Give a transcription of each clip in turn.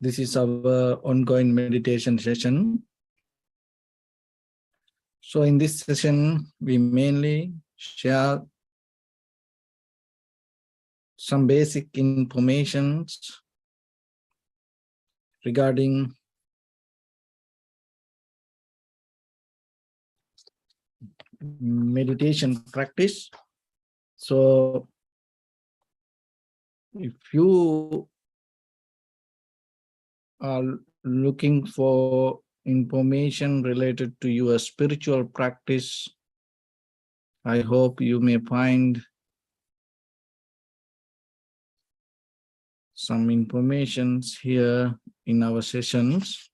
This is our ongoing meditation session. So in this session, we mainly share some basic information regarding meditation practice. So if you are looking for information related to your spiritual practice, I hope you may find some information here in our sessions.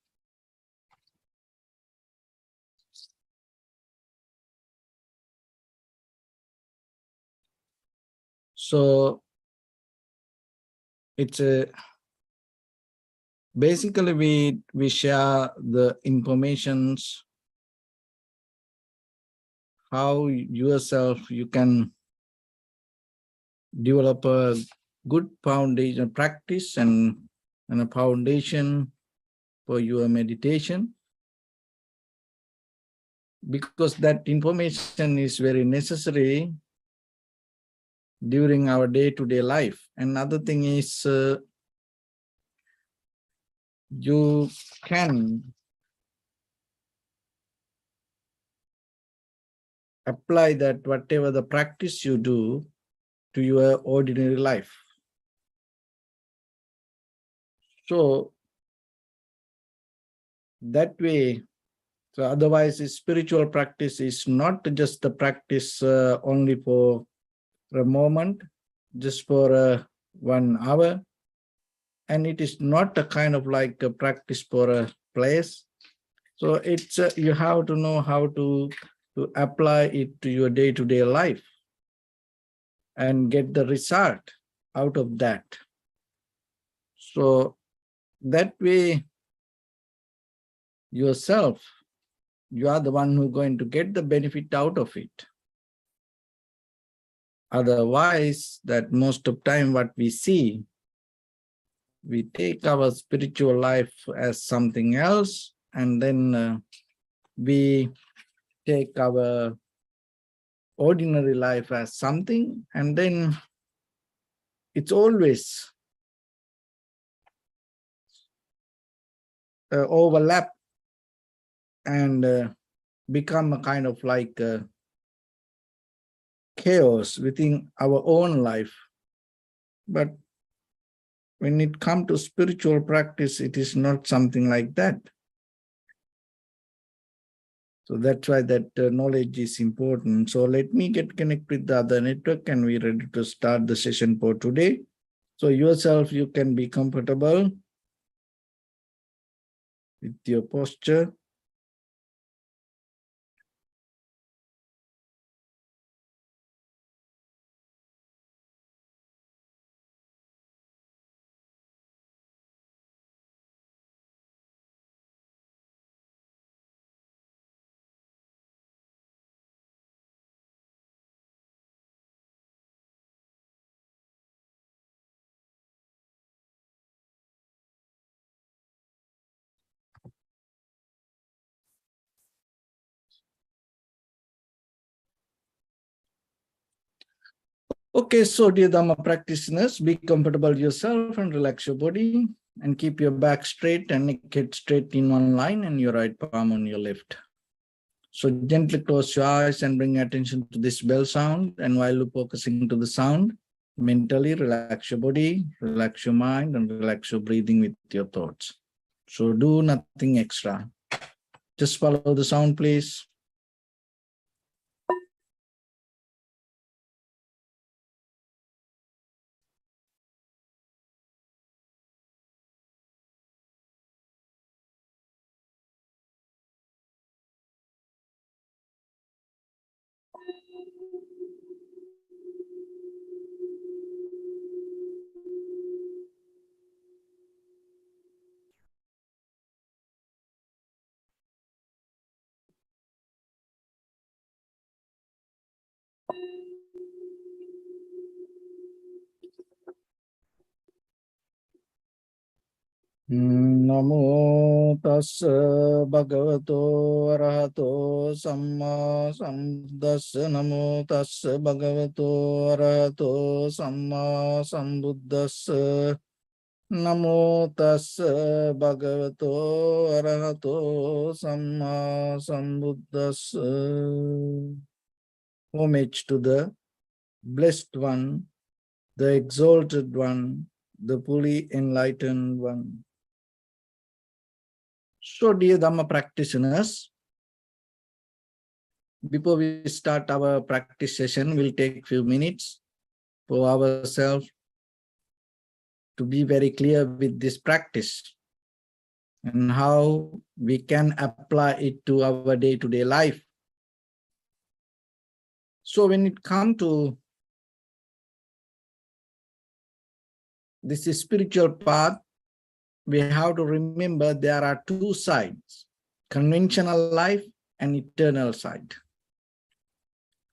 So it's basically we share the informations how yourself you can develop a good foundation practice and a foundation for your meditation, because that information is very necessary during our day-to-day life. Another thing is you can apply that whatever the practice you do to your ordinary life. So that way, so otherwise spiritual practice is not just the practice only for a moment, just for 1 hour. And it is not a kind of like a practice for a place. So it's you have to know how to apply it to your day-to-day life and get the result out of that. So that way yourself, you are the one who's going to get the benefit out of it. Otherwise, that most of time what we see, we take our spiritual life as something else, and then we take our ordinary life as something, and then it's always overlap and become a kind of like chaos within our own life. But when it comes to spiritual practice, it is not something like that. So that's why that knowledge is important. So let me get connected with the other network and we're ready to start the session for today. So yourself, you can be comfortable with your posture. Okay, so dear Dhamma practitioners, be comfortable yourself and relax your body and keep your back straight and neck head straight in one line and your right palm on your left. So gently close your eyes and bring attention to this bell sound. And while you're focusing to the sound, mentally relax your body, relax your mind, and relax your breathing with your thoughts. So do nothing extra. Just follow the sound, please. Namo tassa bhagavato arahato samma sambuddhassa. Namo tassa bhagavato arahato samma sambuddhassa. Namo tassa bhagavato arahato samma sambuddhassa. Homage to the Blessed One, the Exalted One, the fully enlightened One. So, dear Dhamma practitioners, before we start our practice session, we'll take few minutes for ourselves to be very clear with this practice and how we can apply it to our day-to-day life. So when it comes to this spiritual path, we have to remember there are two sides, conventional life and eternal side.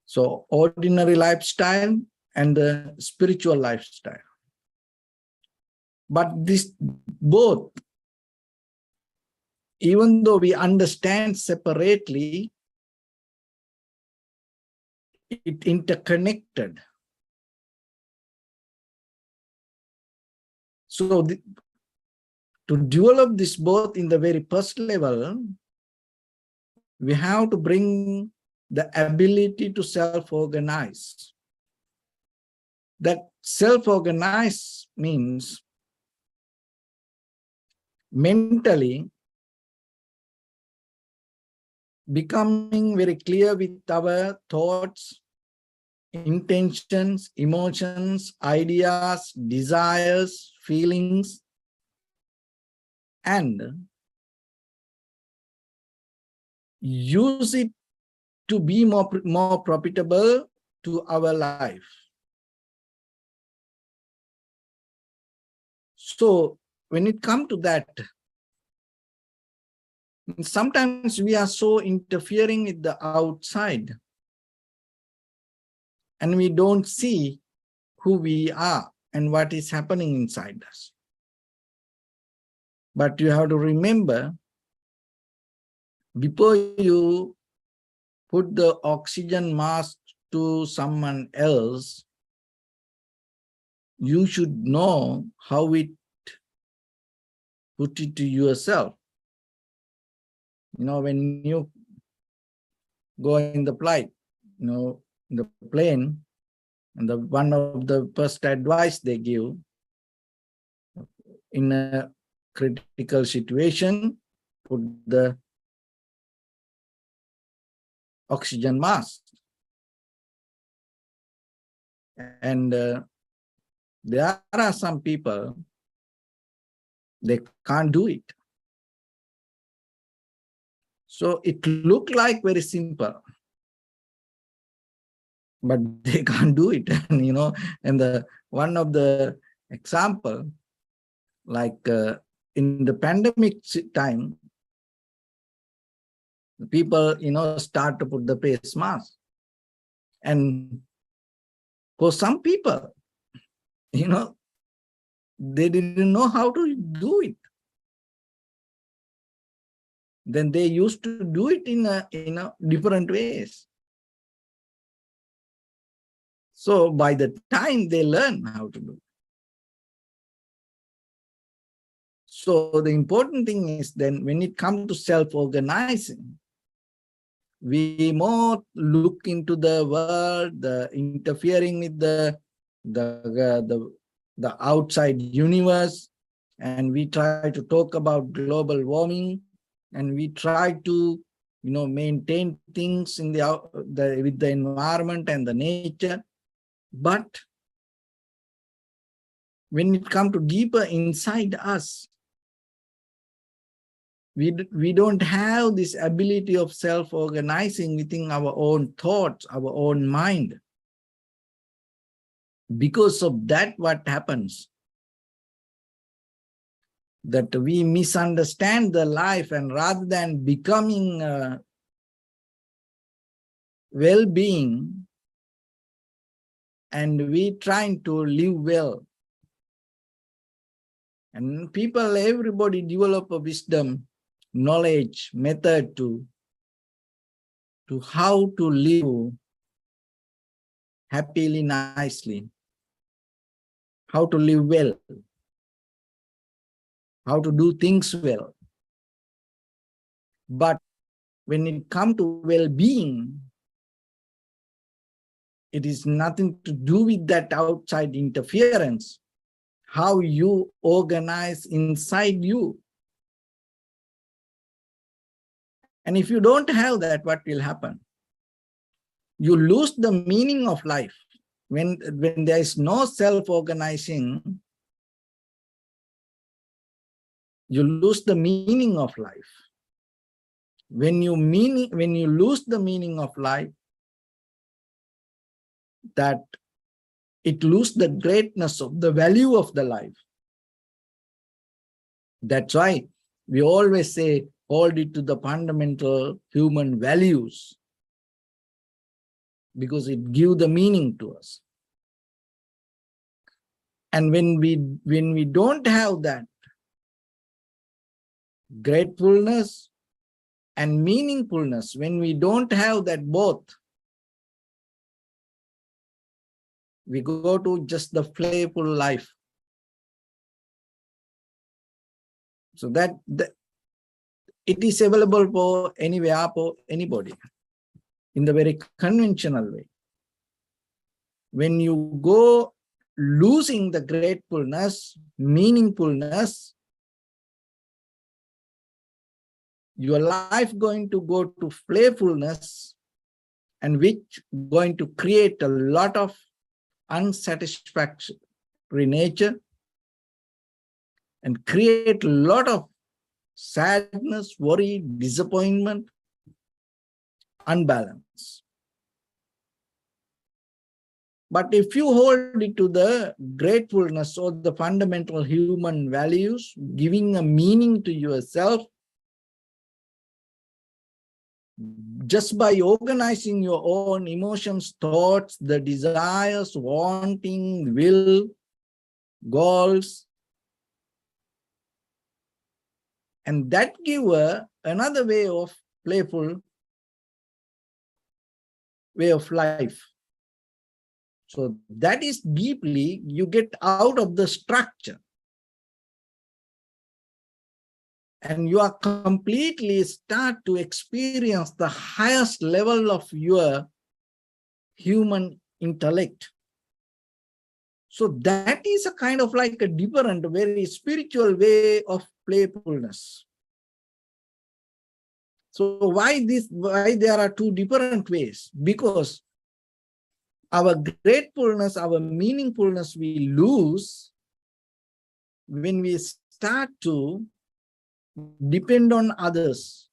So ordinary lifestyle and the spiritual lifestyle. But this both, even though we understand separately, it interconnected. So to develop this both in the very first level, we have to bring the ability to self-organize. That self-organize means mentally becoming very clear with our thoughts, intentions, emotions, ideas, desires, feelings, and use it to be more profitable to our life. So when it comes to that, sometimes we are so interfering with the outside and we don't see who we are and what is happening inside us. But you have to remember, before you put the oxygen mask to someone else, you should know how it put it to yourself. You know, when you go in the flight, you know, in the plane, and the one of the first advice they give in a critical situation, put the oxygen mask. And there are some people, they can't do it. So it looked like very simple, but they can't do it. And you know, and the one of the example, like in the pandemic time, people, you know, start to put the face mask. And for some people, you know, they didn't know how to do it. Then they used to do it in a different ways. So by the time they learn how to do it. So the important thing is then when it comes to self-organizing, we more look into the world, the interfering with the outside universe, and we try to talk about global warming, and we try to, you know, maintain things in with the environment and the nature. But when it comes to deeper inside us, we don't have this ability of self-organizing within our own thoughts, our own mind. Because of that, what happens? That we misunderstand the life, and rather than becoming well-being, and we trying to live well, And people, everybody develop a wisdom, knowledge, method to how to live happily, nicely, how to live well, how to do things well. But when it comes to well-being, it is nothing to do with that outside interference. How you organize inside you. And if you don't have that, what will happen? You lose the meaning of life. When there is no self-organizing, you lose the meaning of life. When you lose the meaning of life, that it loses the greatness of the value of the life. That's why we always say, hold it to the fundamental human values, because it gives the meaning to us. And when we don't have that gratefulness and meaningfulness, when we don't have that both, we go to just the playful life. So that it is available for anywhere, for anybody, in the very conventional way. When you go losing the gratefulness, meaningfulness, your life going to go to playfulness, and which going to create a lot of unsatisfactory nature and create a lot of sadness, worry, disappointment, unbalance. But if you hold it to the gratefulness or the fundamental human values, giving a meaning to yourself, just by organizing your own emotions, thoughts, the desires, wanting, will, goals, and that give another way of playful way of life. So that is deeply, you get out of the structure. And you are completely start to experience the highest level of your human intellect. So that is a kind of like a different, very spiritual way of playfulness. So why there are two different ways? Because our gratefulness, our meaningfulness we lose when we start to depend on others.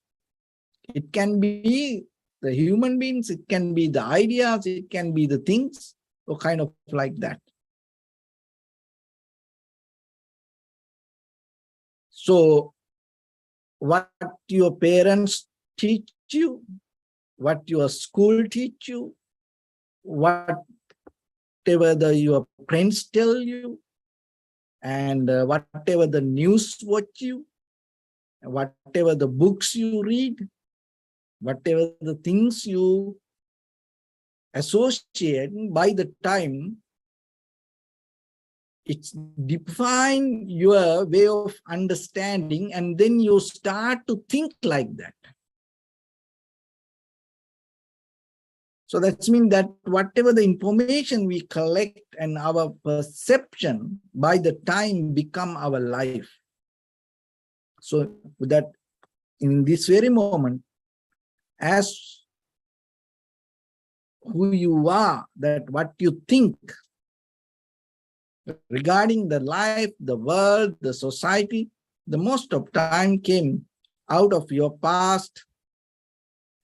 It can be the human beings, it can be the ideas, it can be the things, or kind of like that. So what your parents teach you, what your school teach you, whatever your friends tell you, and whatever the news watch you, whatever the books you read, whatever the things you associate, by the time it's define your way of understanding, and then you start to think like that. So that means that whatever the information we collect and our perception, by the time become our life. So that in this very moment, as who you are, that what you think regarding the life, the world, the society, the most of time came out of your past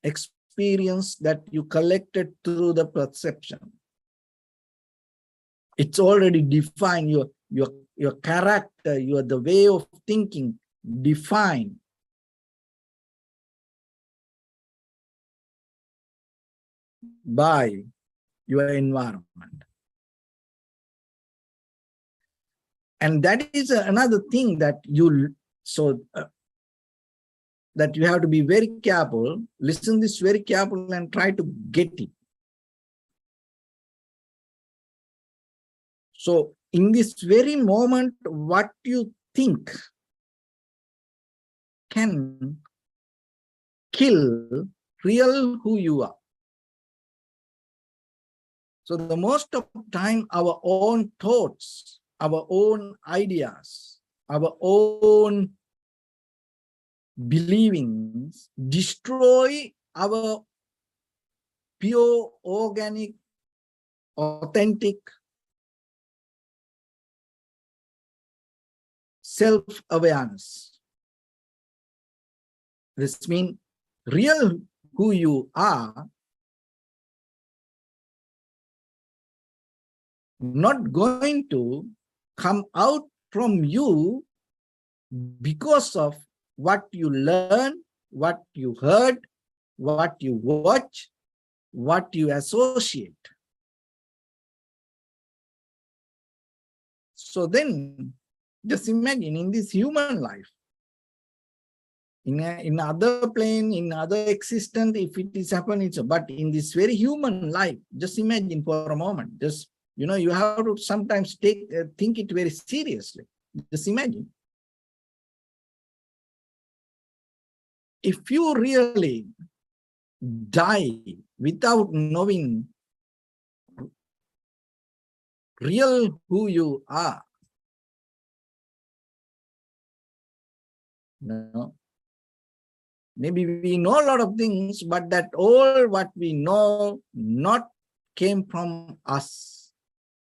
experience that you collected through the perception. It's already defined, your character, the way of thinking defined by your environment. And that is another thing that that you have to be very careful, listen this very careful and try to get it. So in this very moment, what you think can kill real who you are. So the most of the time, our own thoughts, our own ideas, our own believings destroy our pure, organic, authentic self-awareness. This means real who you are not going to come out from you because of what you learn, what you heard, what you watch, what you associate. So then, just imagine in this human life, in other plane, in other existence, if it is happening, but in this very human life, just imagine for a moment, just, you have to sometimes think it very seriously. Just imagine. If you really die without knowing real who you are, maybe we know a lot of things, but that all what we know not came from us.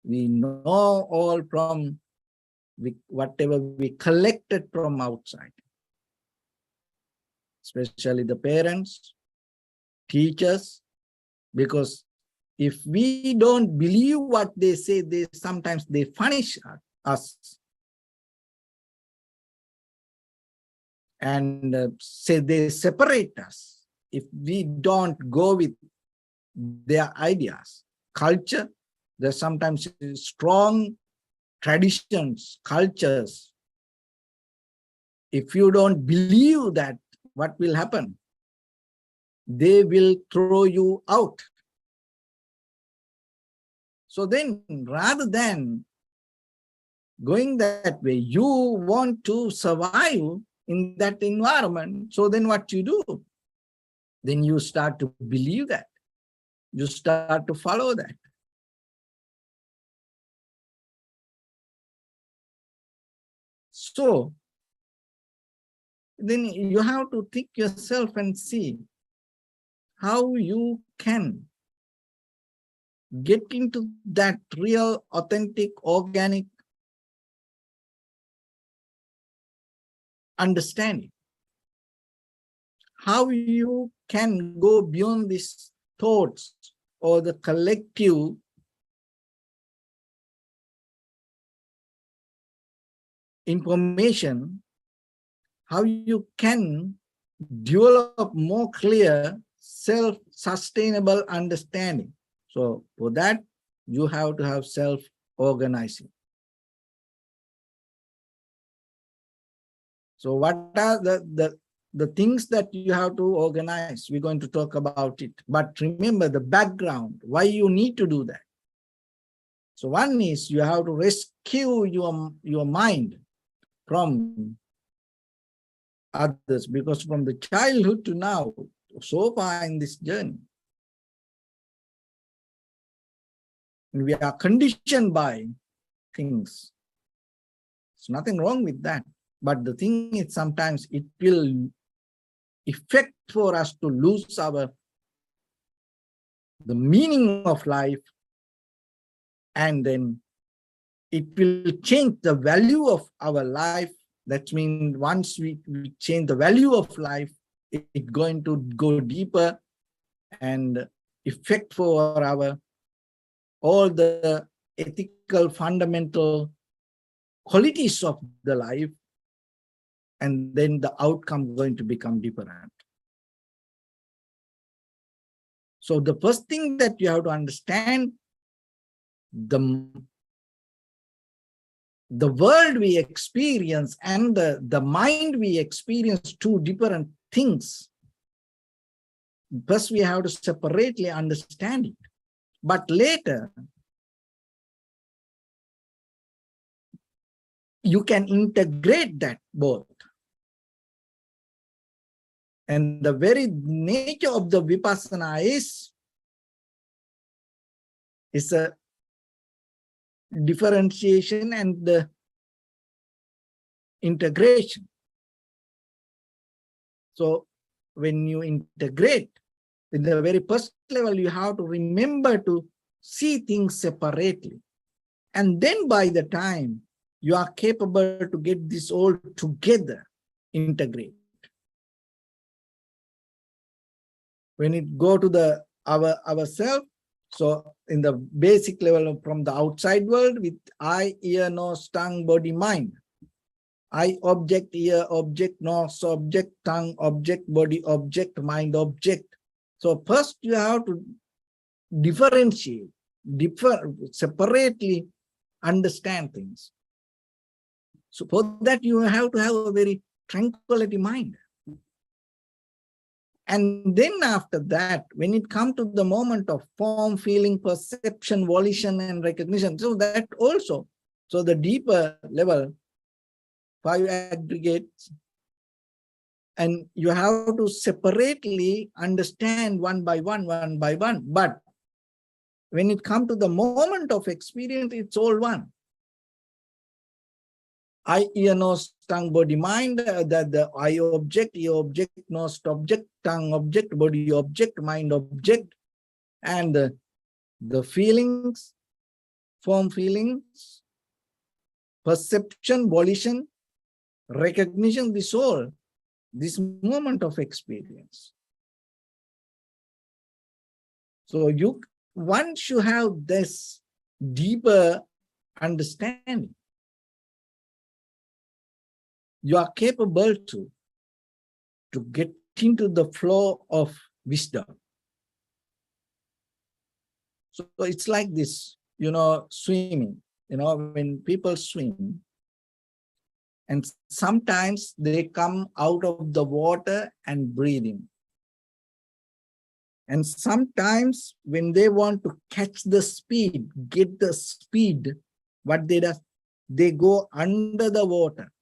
We know all from whatever we collected from outside, especially the parents, teachers, because if we don't believe what they say, sometimes they punish us and say they separate us if we don't go with their ideas. Culture, there's sometimes strong traditions, cultures. If you don't believe that, what will happen? They will throw you out. So then, rather than going that way, you want to survive in that environment. So then what you do? Then you start to believe that. You start to follow that. So then you have to think yourself and see how you can get into that real, authentic, organic understanding. How you can go beyond these thoughts or the collective information, how you can develop more clear self-sustainable understanding. So for that, you have to have self-organizing. So what are the things that you have to organize? We're going to talk about it. But remember the background, why you need to do that. So one is you have to rescue your mind from others, because from the childhood to now, so far in this journey, we are conditioned by things. There's nothing wrong with that. But the thing is, sometimes it will affect for us to lose the meaning of life, and then it will change the value of our life. That means once we change the value of life, it's going to go deeper and affect for all the ethical fundamental qualities of the life, and then the outcome going to become different. So the first thing that you have to understand, the the world we experience and the mind we experience two different things. First, we have to separately understand it. But later, you can integrate that both. And the very nature of the vipassana is a differentiation and the integration. So when you integrate, in the very first level, you have to remember to see things separately. And then by the time you are capable to get this all together, integrate. When it go to the ourself, so in the basic level from the outside world with eye, ear, nose, tongue, body, mind. Eye object, ear object, nose object, tongue object, body object, mind object. So first you have to differentiate, separately understand things. So for that you have to have a very tranquility mind. And then after that, when it comes to the moment of form, feeling, perception, volition, and recognition, so that also, so the deeper level, 5 aggregates, and you have to separately understand one by one. But when it comes to the moment of experience, it's all one. Eye, ear, nose, tongue, body, mind, the eye object, ear object, nose object, tongue object, body object, mind object, and the feelings, form feelings, perception, volition, recognition, this moment of experience. So once you have this deeper understanding, you are capable to get into the flow of wisdom. So it's like this, swimming, when people swim, and sometimes they come out of the water and breathing. And sometimes when they want to catch the speed, get the speed, what they do, they go under the water.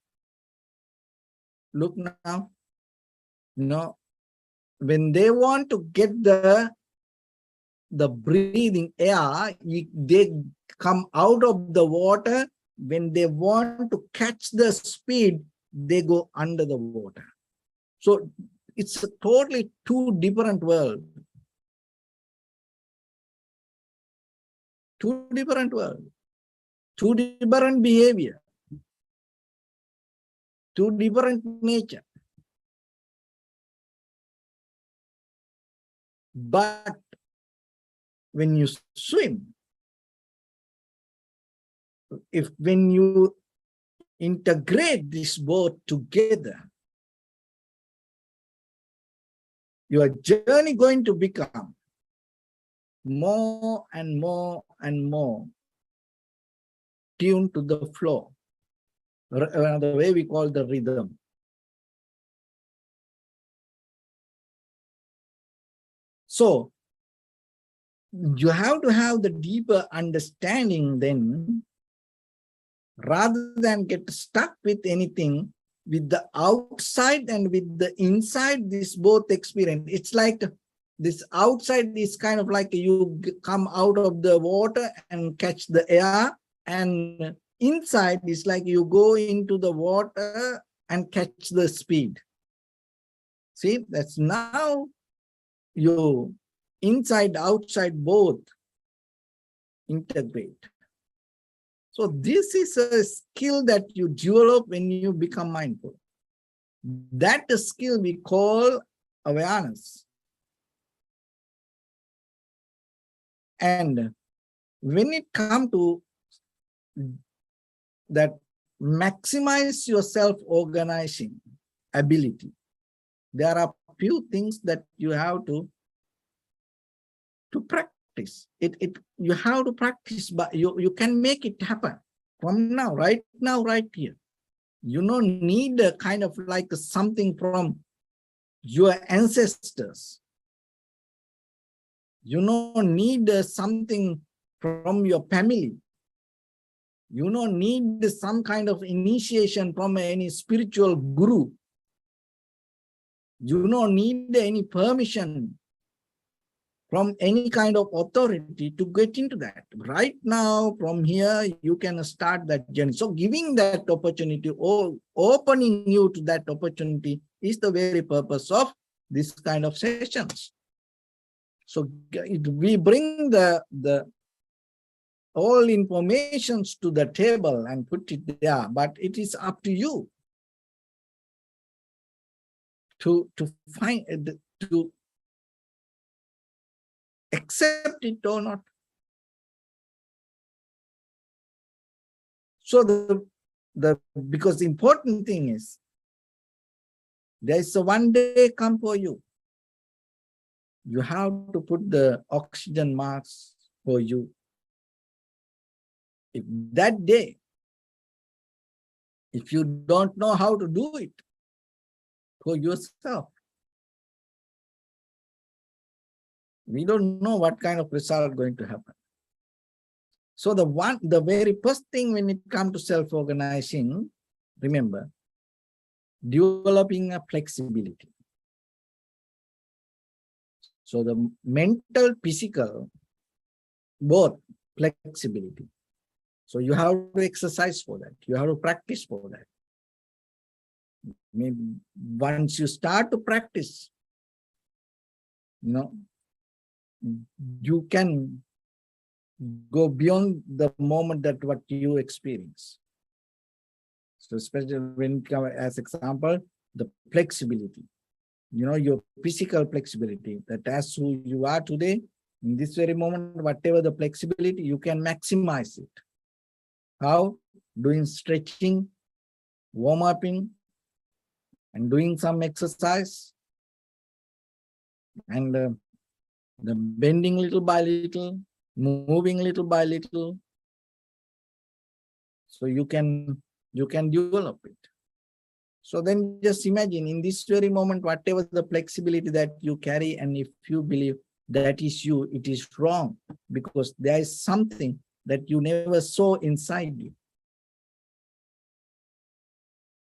Look now, when they want to get the breathing air, they come out of the water. When they want to catch the speed, they go under the water. So it's a totally two different worlds. Two different worlds. Two different behavior. Two different nature. But when you swim, when you integrate this both together, your journey going to become more and more and more tuned to the flow, the way we call the rhythm. So you have to have the deeper understanding then, rather than get stuck with anything, with the outside and with the inside, this both experience. It's like this outside is kind of like you come out of the water and catch the air, and inside is like you go into the water and catch the speed. See, that's now you inside, outside, both integrate. So this is a skill that you develop when you become mindful. That skill we call awareness. And when it comes to that, maximize your self-organizing ability, there are few things that you have to practice. You have to practice, but you can make it happen from now, right here. You don't need a kind of like something from your ancestors. You don't need something from your family. You don't need some kind of initiation from any spiritual guru. You don't need any permission from any kind of authority to get into that. Right now, from here, you can start that journey. So giving that opportunity or opening you to that opportunity is the very purpose of this kind of sessions. So we bring the all informations to the table and put it there, but it is up to you to find, to accept it or not. So because the important thing is, there is a one day come for you. You have to put the oxygen mask for you. If that day, if you don't know how to do it for yourself, we don't know what kind of result going to happen. So the very first thing when it comes to self-organizing, remember, developing a flexibility. So the mental, physical, both flexibility. So you have to exercise for that. You have to practice for that. Maybe once you start to practice, you can go beyond the moment that what you experience. So especially when it comes as example, the flexibility, your physical flexibility, that as who you are today, in this very moment, whatever the flexibility, you can maximize it. How? Doing stretching, warm-upping, and doing some exercise, and the bending little by little, moving little by little, so you can develop it. So then just imagine in this very moment, whatever the flexibility that you carry, and if you believe that is you, it is wrong, because there is something that you never saw inside you.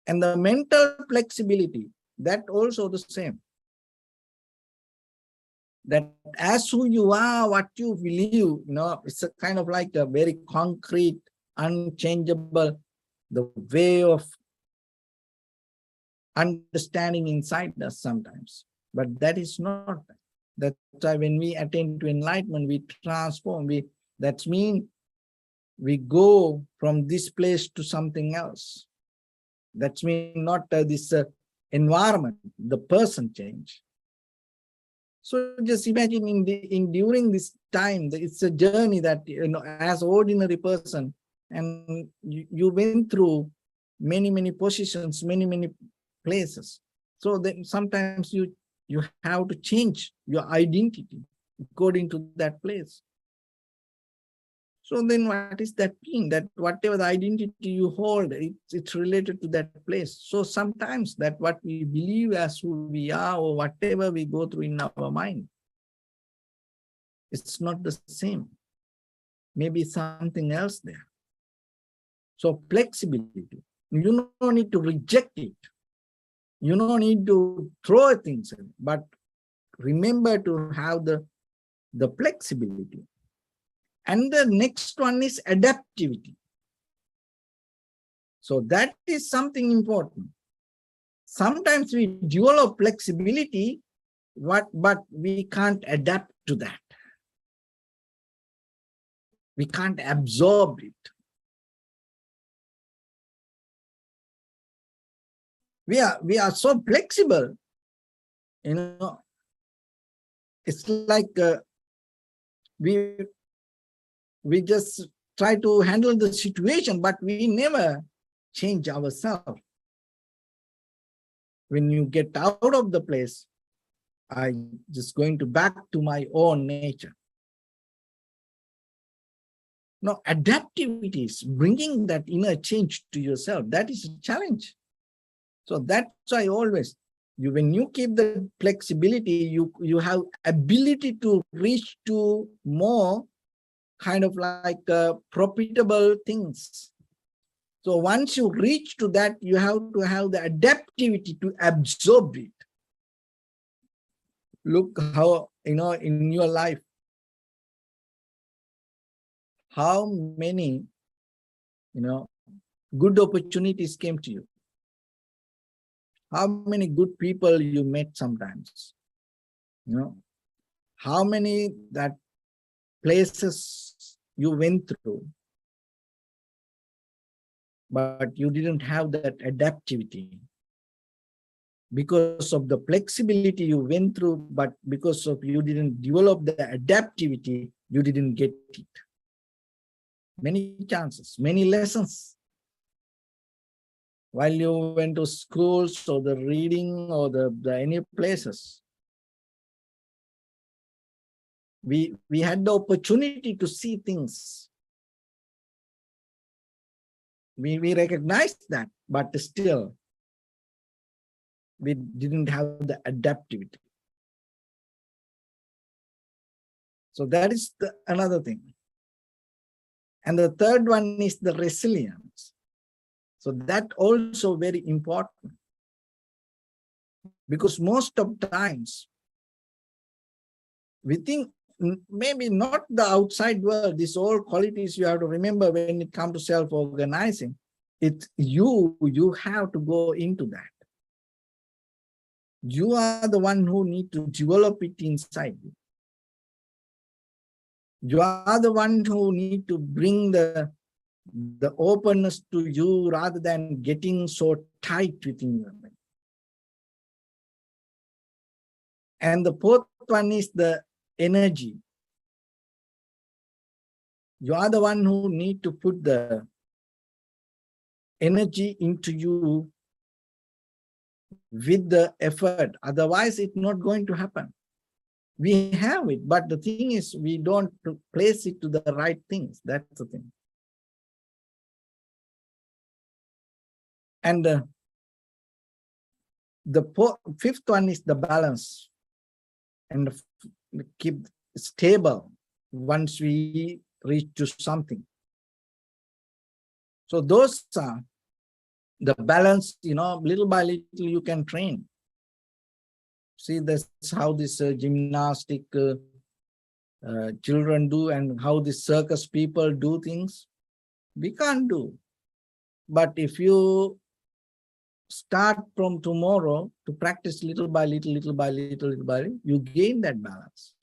And the mental flexibility, that also the same. That as who you are, what you believe, it's a kind of like a very concrete, unchangeable, the way of understanding inside us sometimes. But that is not. That's why when we attain to enlightenment, we transform. That means we go from this place to something else. That means not this environment, the person change. So just imagine during this time, it's a journey that, as ordinary person, and you went through many positions, many places. So then sometimes you have to change your identity according to that place. So then what is that mean? That whatever the identity you hold, it's related to that place. So sometimes that what we believe as who we are, or whatever we go through in our mind, it's not the same. Maybe something else there. So flexibility. You don't need to reject it. You don't need to throw things in, but remember to have the flexibility. And the next one is adaptivity. So that is something important. Sometimes we develop flexibility, but we can't adapt to that. We can't absorb it. We are so flexible, it's like we just try to handle the situation, but we never change ourselves. When you get out of the place, I'm just going to back to my own nature. No, adaptivity is bringing that inner change to yourself. That is a challenge. So that's why always, when you keep the flexibility, you have ability to reach to more kind of like profitable things. So once you reach to that, you have to have the adaptivity to absorb it. Look how, in your life, how many, good opportunities came to you. How many good people you met sometimes. How many that places you went through, but you didn't have that adaptivity. Because of the flexibility you went through, but because of you didn't develop the adaptivity, you didn't get it. Many chances, many lessons. While you went to schools or the reading or the any places, we had the opportunity to see things. We recognized that, but still, we didn't have the adaptivity. So that is another thing. And the third one is the resilience. So that also very important. Because most of times, we think maybe not the outside world, these all qualities you have to remember when it comes to self-organizing. It's you have to go into that. You are the one who need to develop it inside you. You are the one who need to bring the openness to you rather than getting so tight within your mind. And the fourth one is the energy. You are the one who need to put the energy into you with the effort. Otherwise, it's not going to happen. We have it, but the thing is, we don't place it to the right things. That's the thing. And the fifth one is the balance. And keep stable once we reach to something. So those are the balance, little by little you can train. See, that's how this gymnastic children do and how the circus people do things. We can't do. But if you start from tomorrow to practice little by little, little by little, little by little, you gain that balance.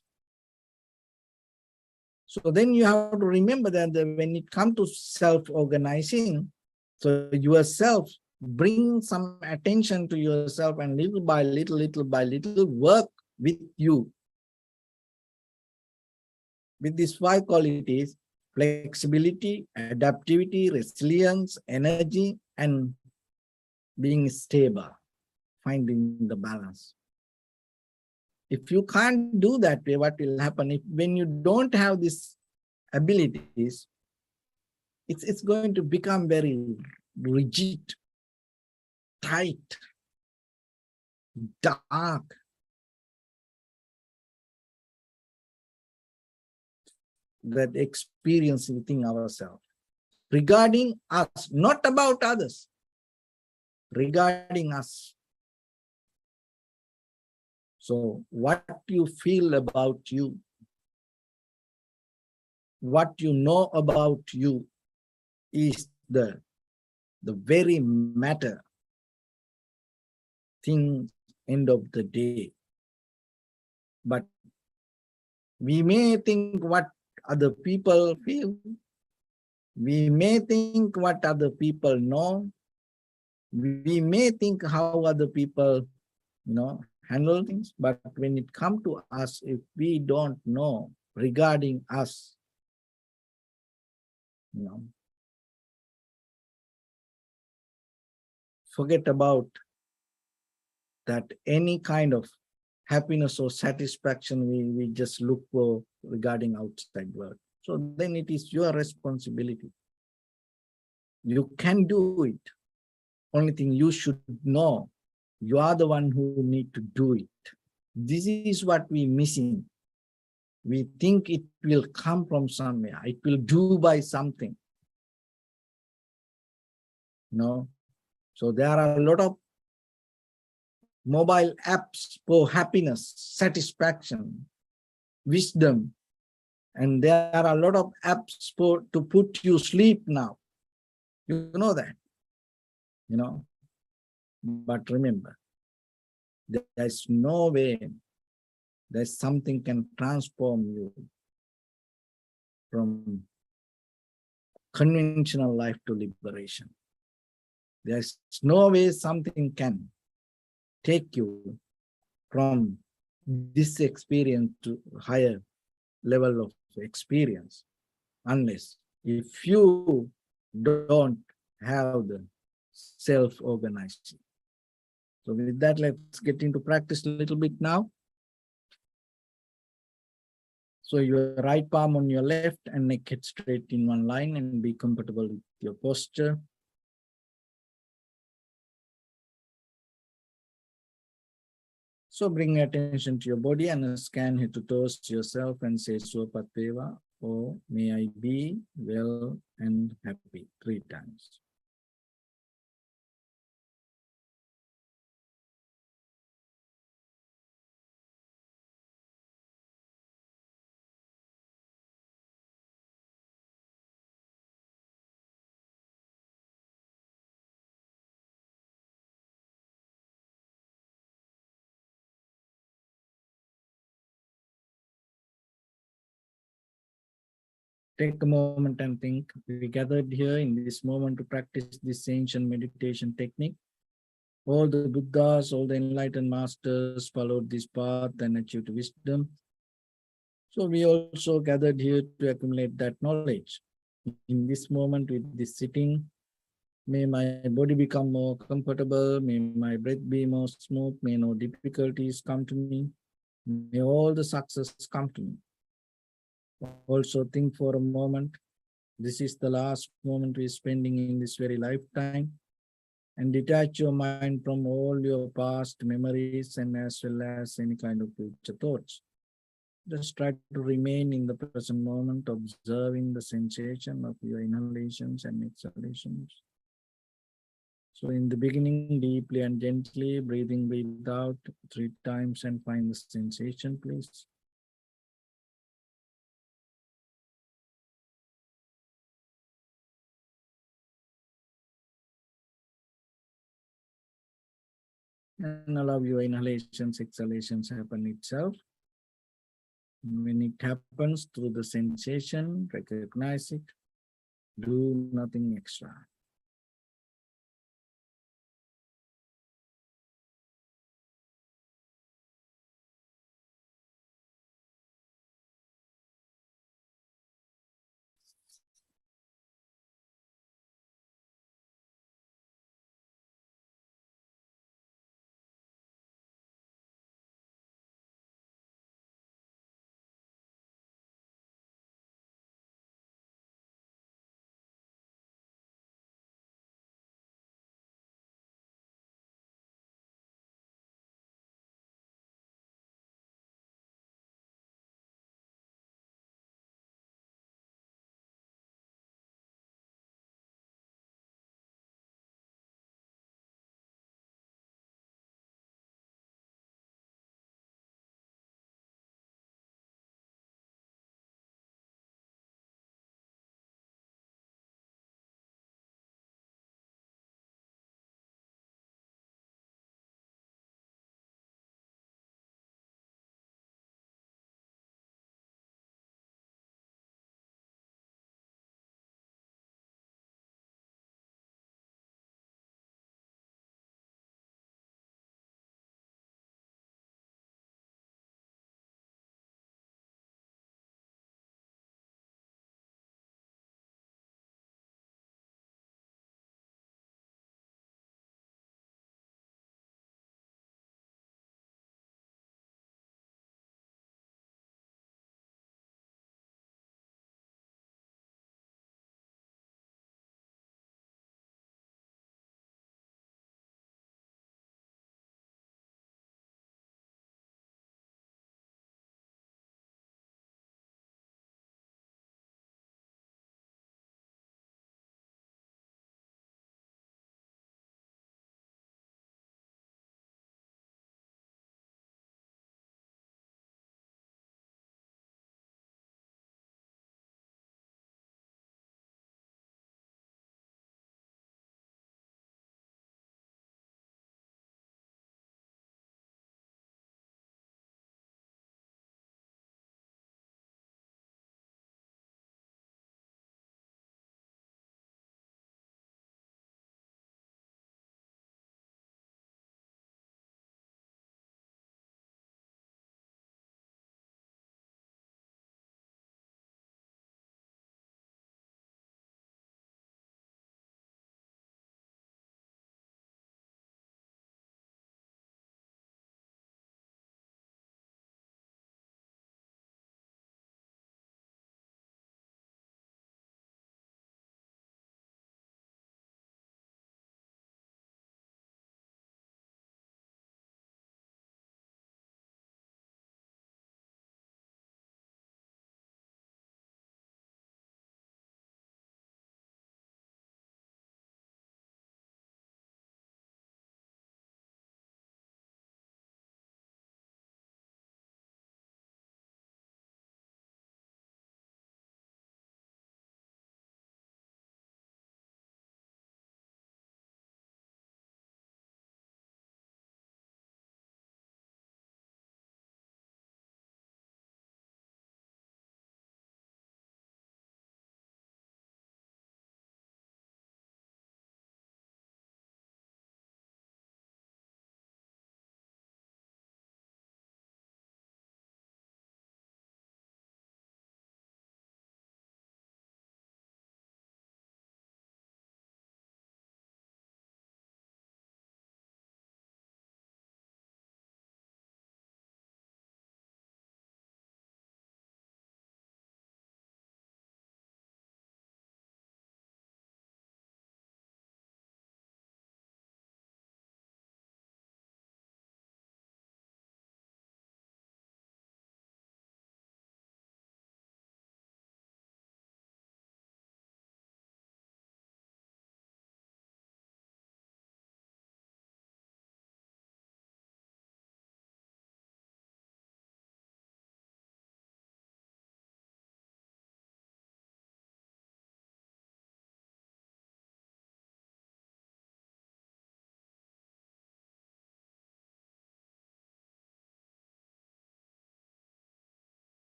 So then you have to remember that when it comes to self-organizing, so yourself, bring some attention to yourself and little by little, little by little, work with you. With these 5 qualities: flexibility, adaptivity, resilience, energy, and being stable, finding the balance. If you can't do that way, what will happen? When you don't have these abilities, it's going to become very rigid, tight, dark. That experience within ourselves. Regarding us, not about others. Regarding us. So what you feel about you, what you know about you is the very matter thing end of the day. But we may think what other people feel. We may think what other people know. We may think how other people, handle things. But when it comes to us, if we don't know regarding us, forget about that any kind of happiness or satisfaction we just look for regarding outside world. So then it is your responsibility. You can do it. Only thing you should know, you are the one who need to do it. This is what we missing. We think it will come from somewhere. It will do by something. No. So there are a lot of mobile apps for happiness, satisfaction, wisdom, and there are a lot of apps for to put you sleep now. You know that, you know. But remember, there's no way that something can transform you from conventional life to liberation. There's no way something can take you from this experience to higher level of experience, unless if you don't have the self-organizing. So with that, let's get into practice a little bit now. So your right palm on your left and neck head straight in one line, and be comfortable with your posture. So bring attention to your body and scan head to toes yourself and say Suapat Deva, or may I be well and happy 3 times. Take a moment and think. We gathered here in this moment to practice this ancient meditation technique. All the Buddhas, all the enlightened masters followed this path and achieved wisdom. So we also gathered here to accumulate that knowledge. In this moment with this sitting, may my body become more comfortable, may my breath be more smooth, may no difficulties come to me, may all the success come to me. Also think for a moment, this is the last moment we're spending in this very lifetime, and detach your mind from all your past memories and as well as any kind of future thoughts. Just try to remain in the present moment, observing the sensation of your inhalations and exhalations. So in the beginning, deeply and gently, breathe out 3 times and find the sensation, please. And allow your inhalations, exhalations happen itself. When it happens through the sensation, recognize it. Do nothing extra.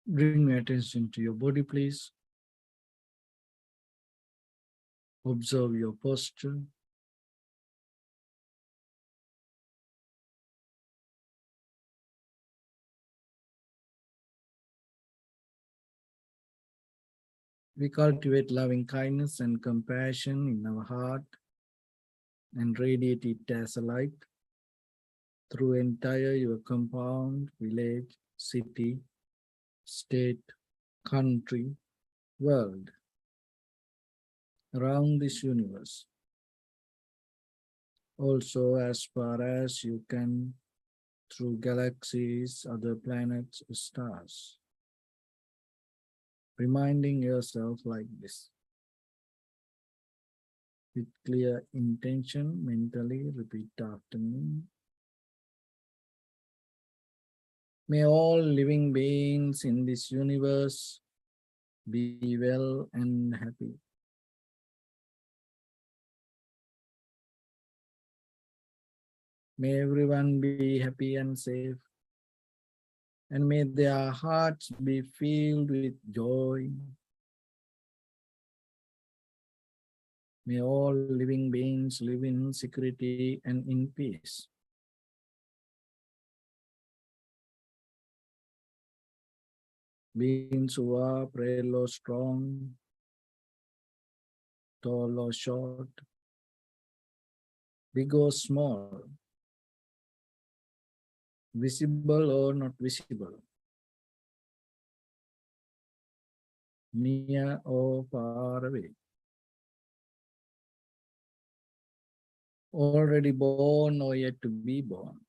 Bring your attention to your body, please. Observe your posture. We cultivate loving kindness and compassion in our heart and radiate it as a light through entire your compound, village, city, state, country, world, around this universe. Also, as far as you can, through galaxies, other planets, stars. Reminding yourself like this. With clear intention, mentally repeat after me. May all living beings in this universe be well and happy. May everyone be happy and safe. And may their hearts be filled with joy. May all living beings live in security and in peace. Beings who are frail or strong, tall or short, big or small, visible or not visible, near or far away, already born or yet to be born.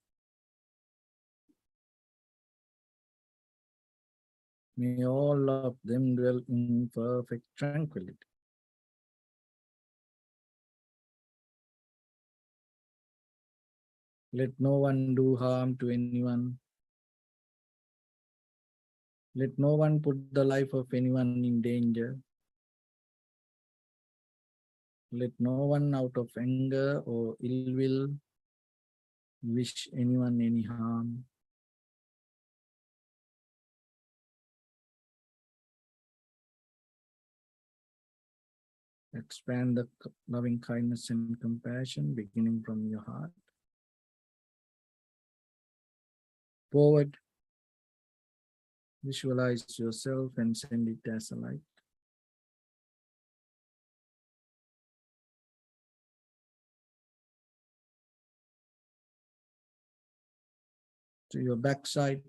May all of them dwell in perfect tranquility. Let no one do harm to anyone. Let no one put the life of anyone in danger. Let no one out of anger or ill will wish anyone any harm. Expand the loving kindness and compassion beginning from your heart. Forward, visualize yourself and send it as a light. To your backside,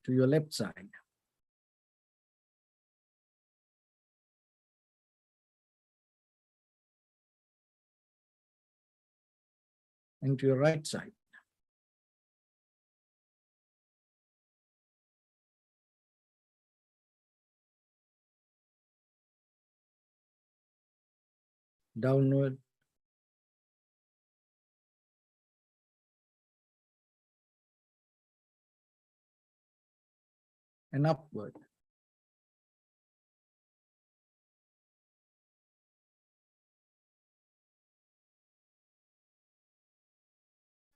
to your left side, and to your right side. Downward, and upward.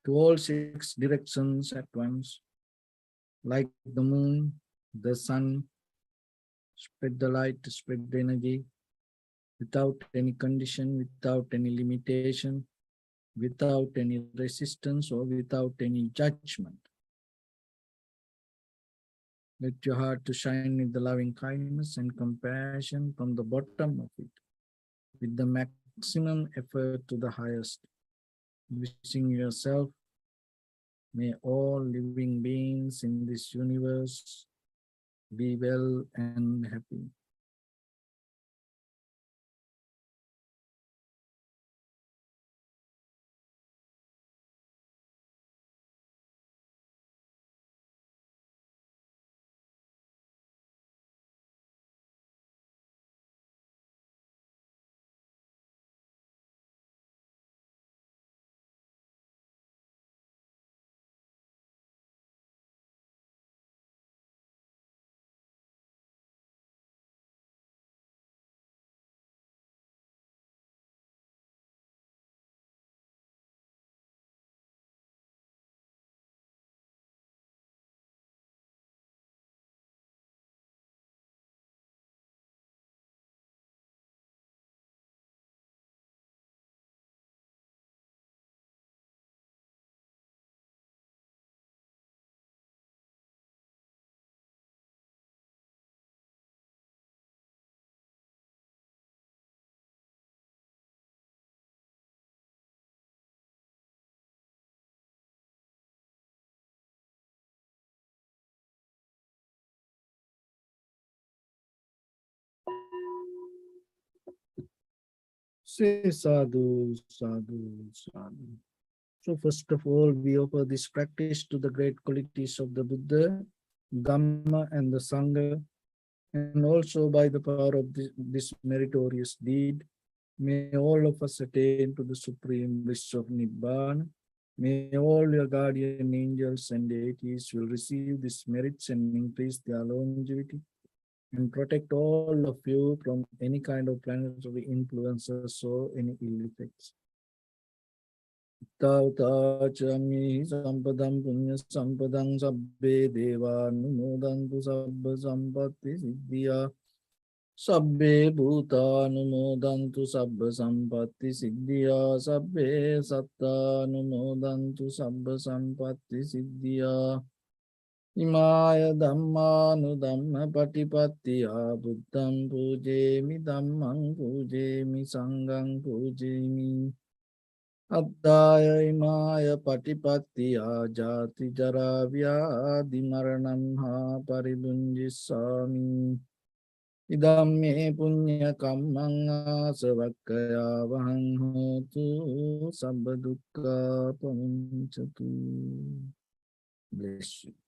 To all 6 directions at once, like the moon, the sun, spread the light, spread the energy, without any condition, without any limitation, without any resistance or without any judgment. Let your heart to shine with the loving kindness and compassion from the bottom of it, with the maximum effort to the highest. Wishing yourself, may all living beings in this universe be well and happy. Say sadhu, sadhu, sadhu. So first of all, we offer this practice to the great qualities of the Buddha, Dhamma and the Sangha, and also by the power of this meritorious deed, may all of us attain to the supreme bliss of Nibbana. May all your guardian angels and deities will receive these merits and increase their longevity and protect all of you from any kind of planetary influences or any ill effects. Tautachami sampadam punya sampadam sabbe deva numodantu sabba sampatti siddhya sabbe bhuta numodantu sabba sampatti siddhya sabbe satta numodantu sabba sampatti siddhya Imaya dhammanu dhamma patipattiya buddham pujemi dhammam pujemi sangham pujemi Addaya imaya patipattiya jati jara vyadi maranam ha paribunjissami idam me punya kammang asavakkaya vahang hotu sabba dukkha pamuncatu. Bless you.